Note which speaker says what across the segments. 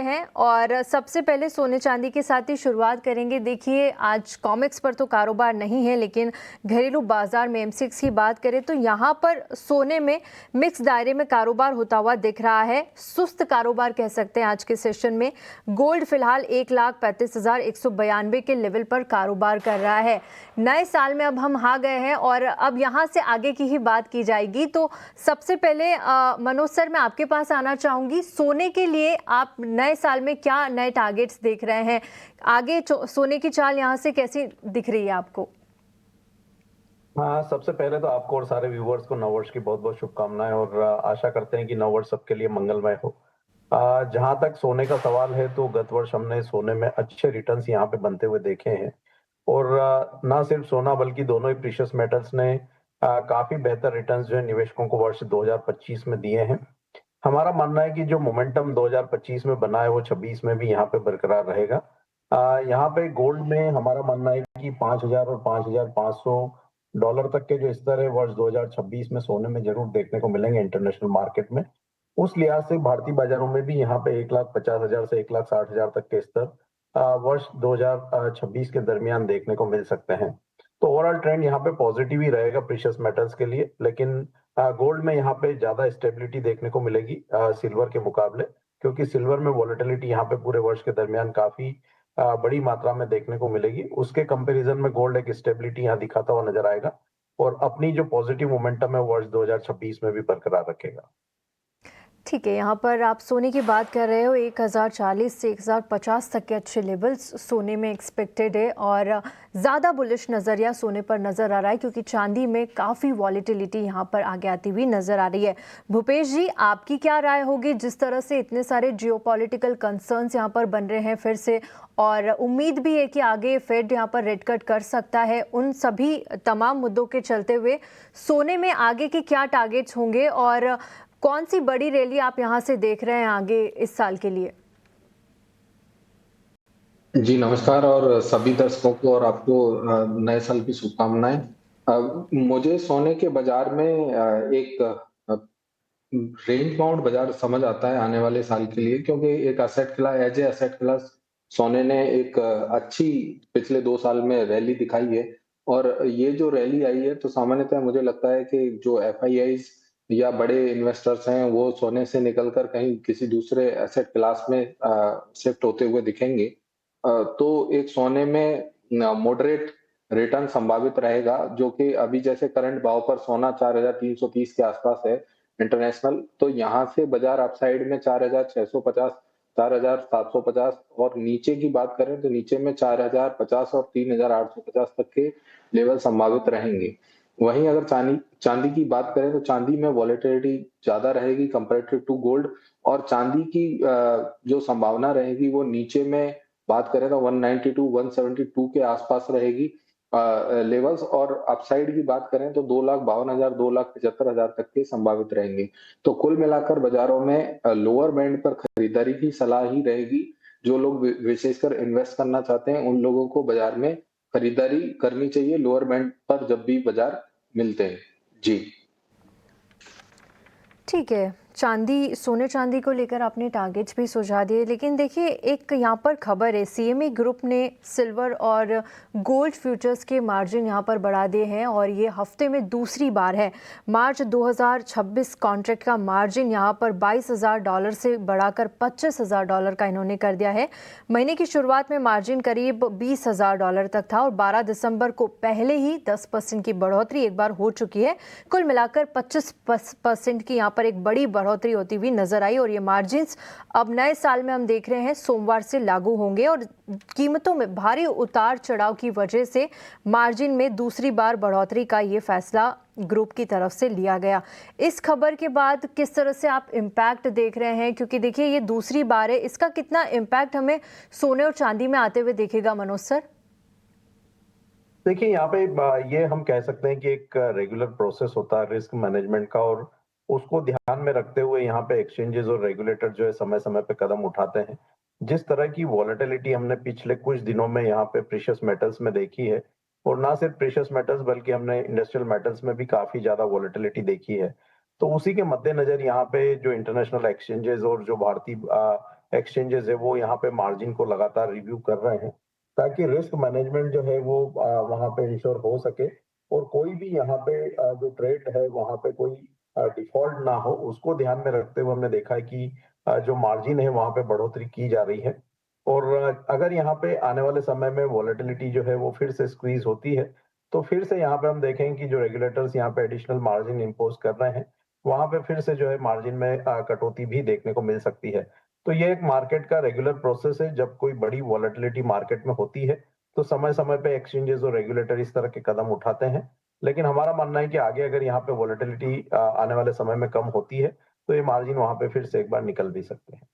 Speaker 1: हैं और सबसे पहले सोने चांदी के साथ ही शुरुआत करेंगे। देखिए, आज कॉमिक्स पर तो कारोबार नहीं है, लेकिन घरेलू बाजार में एमसीएक्स की बात करें तो यहाँ पर सोने में मिक्स दायरे में कारोबार होता हुआ दिख रहा है। सुस्त कारोबार कह सकते हैं आज के सेशन में। गोल्ड फिलहाल 1,35,192 के लेवल पर कारोबार कर रहा है। नए साल में अब हम आ गए हैं और अब यहाँ से आगे की ही बात की जाएगी। तो सबसे पहले मनोज सर, मैं आपके पास आना चाहूंगी। सोने के लिए आप नए साल में क्या नए टारगेट्स देख रहे हैं? आगे सोने की चाल यहाँ से कैसी दिख रही है आपको?
Speaker 2: हाँ, सबसे पहले तो आपको और सारे व्यूवर्स को नववर्ष की बहुत बहुत शुभकामनाएं और आशा करते हैं कि नववर्ष सबके लिए मंगलमय हो। जहां तक सोने का सवाल है तो गत वर्ष हमने सोने में अच्छे रिटर्न्स यहाँ पे बनते हुए देखे हैं और ना सिर्फ सोना बल्कि दोनों ही प्रीशियस मेटल्स ने काफी बेहतर रिटर्न्स जो है निवेशकों को वर्ष 2025 में दिए हैं। हमारा मानना है कि जो मोमेंटम 2025 में बना है वो 26 में भी यहाँ पे बरकरार रहेगा। यहाँ पे गोल्ड में हमारा मानना है कि 5,000 और 5,500 डॉलर तक के जो स्तर है वर्ष 2026 में सोने में जरूर देखने को मिलेंगे इंटरनेशनल मार्केट में। उस लिहाज से भारतीय बाजारों में भी यहाँ पे 1,50,000 से 1,60,000 तक के स्तर वर्ष 2026 के दरमियान देखने को मिल सकते हैं। तो ओवरऑल ट्रेंड यहाँ पे पॉजिटिव ही रहेगा प्रीशियस मेटल्स के लिए, लेकिन गोल्ड में यहाँ पे ज्यादा स्टेबिलिटी देखने को मिलेगी सिल्वर के मुकाबले, क्योंकि सिल्वर में वॉलेटिलिटी यहाँ पे पूरे वर्ष के दरमियान काफी बड़ी मात्रा में देखने को मिलेगी। उसके कंपैरिजन में गोल्ड एक स्टेबिलिटी यहाँ दिखाता हुआ नजर आएगा और अपनी जो पॉजिटिव मोमेंटम है वर्ष 2026 में भी बरकरार रखेगा।
Speaker 1: ठीक है, यहाँ पर आप सोने की बात कर रहे हो। 1,040 से 1,050 तक के अच्छे लेवल्स सोने में एक्सपेक्टेड है और ज़्यादा बुलिश नज़रिया सोने पर नज़र आ रहा है, क्योंकि चांदी में काफ़ी वॉलीटिलिटी यहाँ पर आगे आती हुई नज़र आ रही है। भूपेश जी, आपकी क्या राय होगी जिस तरह से इतने सारे जियोपॉलिटिकल कंसर्न्स यहाँ पर बन रहे हैं फिर से, और उम्मीद भी है कि आगे फेड यहाँ पर रेट कट कर सकता है? उन सभी तमाम मुद्दों के चलते हुए सोने में आगे के क्या टारगेट्स होंगे और कौन सी बड़ी रैली आप यहां से देख रहे हैं आगे इस साल के लिए?
Speaker 3: जी नमस्कार और सभी दर्शकों को और आपको नए साल की शुभकामनाएं। मुझे सोने के बाजार में एक रेंज बाउंड बाजार समझ आता है आने वाले साल के लिए, क्योंकि एक asset class as a asset class सोने ने एक अच्छी पिछले 2 साल में रैली दिखाई है। और ये जो रैली आई है तो सामान्यतः मुझे लगता है कि जो एफआईआईज या बड़े इन्वेस्टर्स हैं वो सोने से निकलकर कहीं किसी दूसरे एसेट क्लास में शिफ्ट होते हुए दिखेंगे। तो एक सोने में मॉडरेट रिटर्न संभावित रहेगा, जो कि अभी जैसे करंट भाव पर सोना 4,330 के आसपास है इंटरनेशनल, तो यहाँ से बाजार अपसाइड में 4,650, 4,750 और नीचे की बात करें तो नीचे में 4,050 और 3,850 तक के लेवल संभावित रहेंगे। वहीं अगर चांदी चांदी की बात करें तो चांदी में वॉलेटिलिटी ज्यादा रहेगी कंपैरेटिव टू गोल्ड, और चांदी की जो संभावना रहेगी वो नीचे में बात करें तो 192 172 के आसपास रहेगी लेवल्स, और अपसाइड की बात करें तो 2,52,000 2,75,000 तक के संभावित रहेंगे। तो कुल मिलाकर बाजारों में लोअर बैंड पर खरीदारी की सलाह ही रहेगी। जो लोग विशेषकर इन्वेस्ट करना चाहते हैं उन लोगों को बाजार में खरीदारी करनी चाहिए लोअर बैंड पर जब भी बाजार मिलते हैं। जी
Speaker 1: ठीक है, चांदी सोने चांदी को लेकर आपने टारगेट्स भी सुझा दिए, लेकिन देखिए एक यहाँ पर खबर है, सीएमई ग्रुप ने सिल्वर और गोल्ड फ्यूचर्स के मार्जिन यहाँ पर बढ़ा दिए हैं और ये हफ्ते में दूसरी बार है। मार्च 2026 कॉन्ट्रैक्ट का मार्जिन यहाँ पर $22,000 से बढ़ाकर $25,000 का इन्होंने कर दिया है। महीने की शुरुआत में मार्जिन करीब $20,000 तक था और 12 दिसंबर को पहले ही 10% की बढ़ोतरी एक बार हो चुकी है। कुल मिलाकर 25% की यहाँ पर एक बड़ी बढ़ोतरी होती हुई नजर आई और ये मार्जिन्स अब नए साल में हम देख रहे हैं सोमवार से लागू होंगे और कीमतों में भारी उतार चढ़ाव की वजह से मार्जिन में दूसरी बार बढ़ोतरी का ये फैसला ग्रुप की तरफ से लिया गया। इस खबर के बाद किस तरह से आप इम्पैक्ट देख रहे हैं, क्योंकि देखिए ये दूसरी बार है, इसका कितना इम्पैक्ट हमें सोने और चांदी में आते हुए देखेगा मनोज सर?
Speaker 2: देखिए यहाँ पे ये हम कह सकते हैं कि एक रेगुलर प्रोसेस होता है रिस्क मैनेजमेंट का, और उसको ध्यान में रखते हुए यहाँ पे एक्सचेंजेस और रेगुलेटर जो है समय समय पे कदम उठाते हैं। जिस तरह की वॉलेटिलिटी हमने पिछले कुछ दिनों में यहाँ पे प्रीशियस मेटल्स में देखी है, और ना सिर्फ प्रीशियस मेटल्स बल्कि हमने इंडस्ट्रियल मेटल्स में भी काफी ज्यादा वॉलेटिलिटी देखी है, तो उसी के मद्देनजर यहाँ पे जो इंटरनेशनल एक्सचेंजेस और जो भारतीय एक्सचेंजेस है वो यहाँ पे मार्जिन को लगातार रिव्यू कर रहे हैं, ताकि रिस्क मैनेजमेंट जो है वो वहाँ पे इंश्योर हो सके और कोई भी यहाँ पे जो ट्रेड है वहाँ पे कोई डिफ़ॉल्ट ना हो, उसको ध्यान में रखते हुए हमने देखा है कि जो मार्जिन है वहाँ पे बढ़ोतरी की जा रही है। और अगर यहाँ पे आने वाले समय में वोलेटिलिटी जो है वो फिर से स्क्वीज़ होती है, तो फिर से यहाँ पे हम देखेंगे कि जो रेगुलेटर्स यहाँ पे एडिशनल मार्जिन इम्पोज़ कर रहे हैं, वहाँ पे फिर से जो है मार्जिन में कटौती भी देखने को मिल सकती है। तो ये एक मार्केट का रेगुलर प्रोसेस है, जब कोई बड़ी वोलेटिलिटी मार्केट में होती है, तो समय-समय पे एक्सचेंजेस और रेगुलेटर इस तरह के कदम उठाते हैं। लेकिन हमारा मानना है कि आगे अगर यहाँ पे वोलेटिलिटी आने वाले समय में कम होती है, तो ये मार्जिन वहाँ पे फिर से एक बार निकल भी सकते हैं।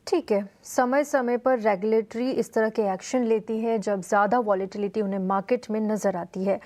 Speaker 1: ठीक है, समय-समय पर रेगुलेटरी इस तरह के एक्शन लेती है जब ज़्यादा वॉलेटिलिटी उन्हें मार्केट में नज़र आती है।